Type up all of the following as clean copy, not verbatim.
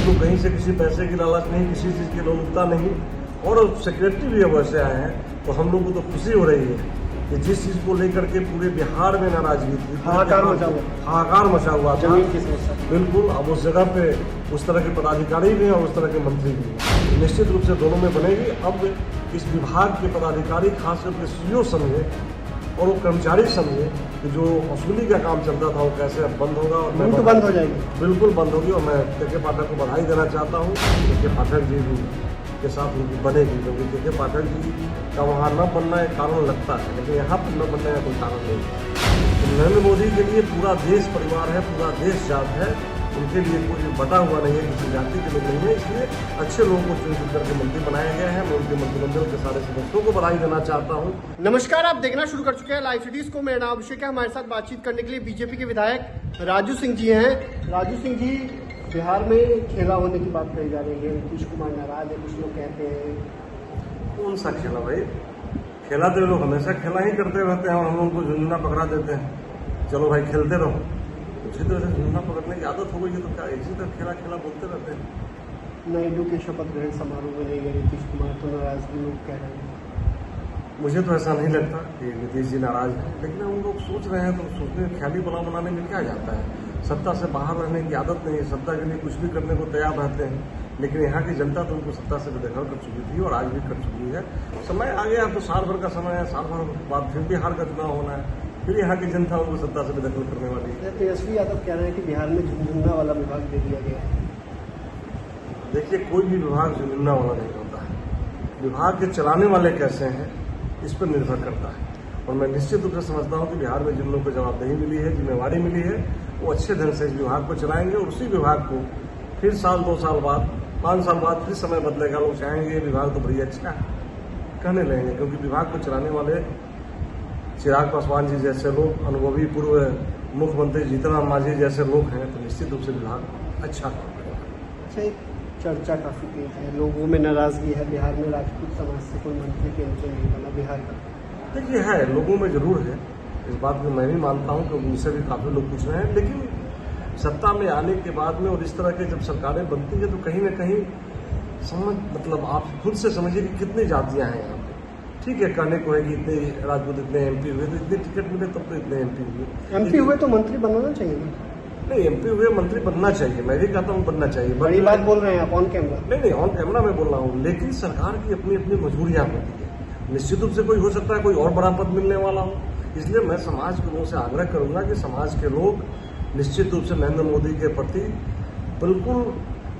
जिनको कहीं से किसी पैसे की लालच नहीं, किसी चीज़ की लोलुपता नहीं, और सेक्रेटरी भी अब ऐसे आए हैं, तो हम लोग को तो खुशी हो रही है कि जिस चीज़ को लेकर के पूरे बिहार में नाराजगी थी, हाहाकार मचा हुआ था, जमीन की समस्या। बिल्कुल अब उस जगह पे उस तरह के पदाधिकारी भी हैं और उस तरह के मंत्री भी हैं। निश्चित रूप से दोनों में बनेगी। अब इस विभाग के पदाधिकारी खास करके सीईओ समझे और वो कर्मचारी समझे कि जो वसूली का काम चलता था वो कैसे अब बंद होगा, और लूट बंद हो जाएगी, बिल्कुल बंद होगी। और मैं के पाठक को बधाई देना चाहता हूँ। के पाठक जी भी के साथ उनकी बनेगी, क्योंकि के पाठक जी का वहाँ न बनना एक कारण लगता है, लेकिन यहाँ पर न बनने का कोई कारण नहीं। तो नरेंद्र मोदी के लिए पूरा देश परिवार है, पूरा देश जात है, उनके लिए कोई बटा हुआ नहीं है, किसी जाति के लोग नहीं है। इसलिए अच्छे लोगों को चुन करके मंत्री बनाया गया है। मैं उनके मंत्रिमंडल के सारे सदस्यों को बधाई देना चाहता हूँ। नमस्कार, आप देखना शुरू कर चुके हैं लाइव सिटीज को। मेरा नाम अभिषेक है। हमारे साथ बातचीत करने के लिए बीजेपी के विधायक राजू सिंह जी हैं। राजू सिंह जी, बिहार में खेला होने की बात कही जा रही है, नीतीश कुमार नाराज है, कुछ लोग कहते हैं। कौन सा खेला भाई? खेला तो लोग हमेशा खेला ही करते रहते हैं और हम लोगों को झुंझुना पकड़ा देते हैं। चलो भाई खेलते रहो। उसी तरह से झुंझुना पकड़ने की आदत हो गई है, तो क्या इसी तरह खेला खेला बोलते रहते हैं। नायडू के शपथ ग्रहण समारोह में नहीं गए नीतीश कुमार, तो नाराजगी लोग कह रहे हैं। मुझे तो ऐसा नहीं लगता कि नीतीश जी नाराज हैं, लेकिन हम लोग सोच रहे हैं तो सोचने ख्याली बनाने में क्या जाता है। सत्ता से बाहर रहने की आदत नहीं है, सत्ता के लिए कुछ भी करने को तैयार रहते हैं, लेकिन यहाँ की जनता तो उनको सत्ता से बेदखल कर चुकी थी और आज भी कर चुकी है। समय आ गया, अब तो साल भर का समय है, साल भर बाद फिर बिहार का चुनाव होना है, फिर यहाँ की जनता उनको सत्ता से बेदखल करने वाली है। तेजस्वी यादव कह रहे हैं कि बिहार में झुंझुना वाला विभाग दे दिया गया है। देखिए, कोई भी विभाग झुंझुना वाला नहीं होता है। विभाग के चलाने वाले कैसे हैं इस पर निर्भर करता है, और मैं निश्चित रूप से समझता हूँ कि बिहार में जिन लोगों को जवाबदेही मिली है, जिम्मेवारी मिली है, वो अच्छे ढंग से इस विभाग को चलाएंगे और उसी विभाग को फिर साल 2 साल बाद 5 साल बाद फिर समय बदलेगा, लोग चाहेंगे ये विभाग तो बड़ी अच्छा है कहने लगेंगे, क्योंकि विभाग को चलाने वाले चिराग पासवान जी जैसे लोग, अनुभवी पूर्व मुख्यमंत्री जीतन राम मांझी जैसे लोग हैं, तो निश्चित रूप से विभाग अच्छा काम करेगा। अच्छा, एक चर्चा काफी तेज है, लोगों में नाराजगी है, बिहार में राजपूत समाज से कोई मंत्री केंद्र नहीं बना बिहार का। देखिए, है लोगों में जरूर है, इस बात को मैं भी मानता हूं, क्योंकि मुझसे भी काफी लोग पूछ रहे हैं। लेकिन सत्ता में आने के बाद में और इस तरह के जब सरकारें बनती है तो कहीं ना कहीं मतलब आप खुद से समझिए कि कितनी जातियां हैं यहाँ पे। ठीक है, कहने को है कि इतने राजपूत, इतने एमपी हुए तो इतने टिकट मिले, तब तो इतने एमपी हुए। एमपी हुए तो मंत्री बनाना चाहिए ना? नहीं, एमपी हुए मंत्री बनना चाहिए, मैं भी कहता हूँ बनना चाहिए। बड़ी बात बोल रहे हैं आप ऑन कैमरा? नहीं, ऑन कैमरा में बोल रहा हूँ, लेकिन सरकार की अपनी अपनी मजबूरियां होती है। निश्चित रूप से कोई हो सकता है कोई और बड़ा पद मिलने वाला हो, इसलिए मैं समाज के लोगों से आग्रह करूंगा कि समाज के लोग निश्चित रूप से नरेंद्र मोदी के प्रति बिल्कुल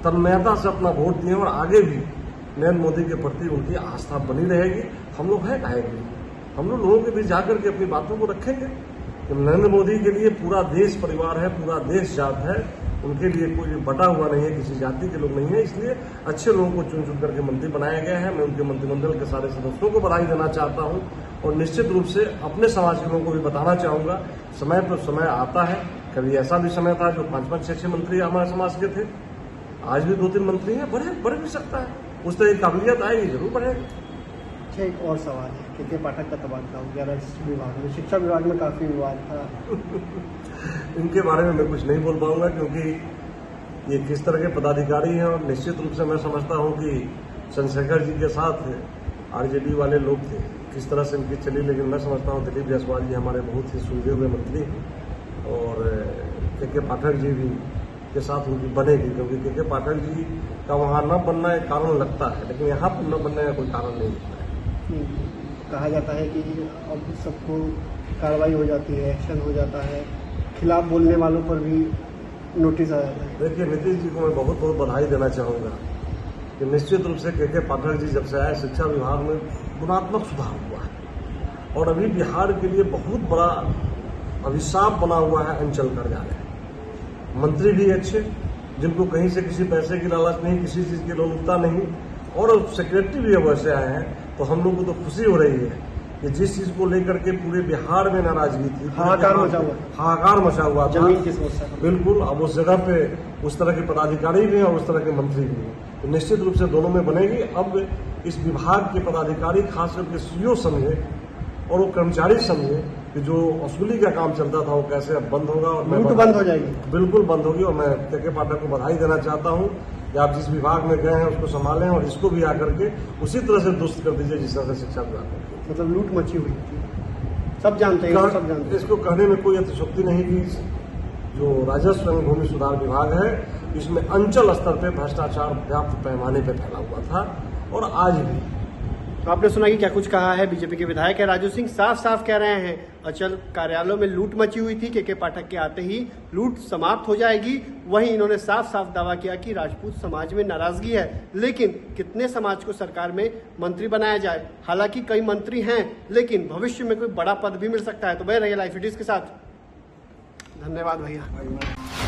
तन्मयता से अपना वोट दिए और आगे भी नरेंद्र मोदी के प्रति उनकी आस्था बनी रहेगी। हम लोग हैं काहे के लिए, हम लोगों के बीच जाकर के अपनी बातों को रखेंगे। तो नरेंद्र मोदी के लिए पूरा देश परिवार है, पूरा देश जात है, उनके लिए कोई बटा हुआ नहीं है, किसी जाति के लोग नहीं है। इसलिए अच्छे लोगों को चुन करके मंत्री बनाया गया है। मैं उनके मंत्रिमंडल के सारे सदस्यों को बधाई देना चाहता हूं, और निश्चित रूप से अपने समाज के लोगों को भी बताना चाहूंगा, समय पर समय आता है। कभी ऐसा भी समय था जो 5-5, 6-6 मंत्री हमारे समाज के थे, आज भी 2-3 मंत्री हैं, बढ़ भी सकता है। उस तरह की काबिलियत आएगी, जरूर बढ़ेगी। अच्छा, एक और सवाल है, के पाठक का तबादला हो गया रजिस्ट्री विभाग में, शिक्षा विभाग में काफी विवाद था। इनके बारे में मैं कुछ नहीं बोल पाऊंगा, क्योंकि ये किस तरह के पदाधिकारी हैं, और निश्चित रूप से मैं समझता हूं कि चंद्रशेखर जी के साथ आरजेडी वाले लोग थे, किस तरह से इनकी चली। लेकिन मैं समझता हूं दिलीप जायसवाल जी हमारे बहुत ही सुलझे हुए मंत्री हैं, और के पाठक जी भी के साथ उनकी बनेगी, क्योंकि के पाठक जी का वहाँ न बनना एक कारण लगता है, लेकिन यहाँ पर न बनने का कोई कारण नहीं लगता है। कहा जाता है कि अब सबको कार्रवाई हो जाती है, एक्शन हो जाता है, खिलाफ बोलने वालों पर भी नोटिस आ जाता है। देखिए, नीतीश जी को मैं बहुत बहुत बधाई देना चाहूँगा कि निश्चित रूप से के पाठक जी जब से आए, शिक्षा विभाग में गुणात्मक सुधार हुआ है, और अभी बिहार के लिए बहुत बड़ा अभिशाप बना हुआ है अंचल कार्यालय। मंत्री भी अच्छे, जिनको कहीं से किसी पैसे की लालच नहीं, किसी चीज की लोलुपता नहीं, और सेक्रेटरी भी अब ऐसे आए हैं, तो हम लोग को तो खुशी हो रही है कि जिस चीज को लेकर के पूरे बिहार में नाराजगी थी, हाहाकार मचा हुआ था, जमीन की समस्या। बिल्कुल अब उस जगह पे उस तरह के पदाधिकारी भी हैं और उस तरह के मंत्री भी हैं, तो निश्चित रूप से दोनों में बनेगी। अब इस विभाग के पदाधिकारी खास करके सीईओ समझे और वो कर्मचारी समझे कि जो वसूली का काम चलता था वो कैसे अब बंद होगा, और लूट बंद हो जाएगी, बिल्कुल बंद होगी। और मैं के पाठक को बधाई देना चाहता हूँ या आप जिस विभाग में गए हैं उसको संभालें और इसको भी आकर के उसी तरह से दुरुस्त कर दीजिए जिस तरह से शिक्षा विभाग में। मतलब लूट मची हुई थी, सब जानते हैं, सब जानते हैं। इसको कहने में कोई अतिशयोक्ति नहीं कि जो राजस्व एवं भूमि सुधार विभाग है इसमें अंचल स्तर पे भ्रष्टाचार व्याप्त पैमाने पे फैला हुआ था और आज भी। तो आपने सुना कि क्या कुछ कहा है बीजेपी के विधायक है राजू सिंह। साफ साफ कह रहे हैं अचल कार्यालयों में लूट मची हुई थी, के पाठक के आते ही लूट समाप्त हो जाएगी। वहीं इन्होंने साफ साफ दावा किया कि राजपूत समाज में नाराजगी है, लेकिन कितने समाज को सरकार में मंत्री बनाया जाए। हालांकि कई मंत्री हैं, लेकिन भविष्य में कोई बड़ा पद भी मिल सकता है। तो बने रहिए लाइव सिटीज के साथ। धन्यवाद भैया।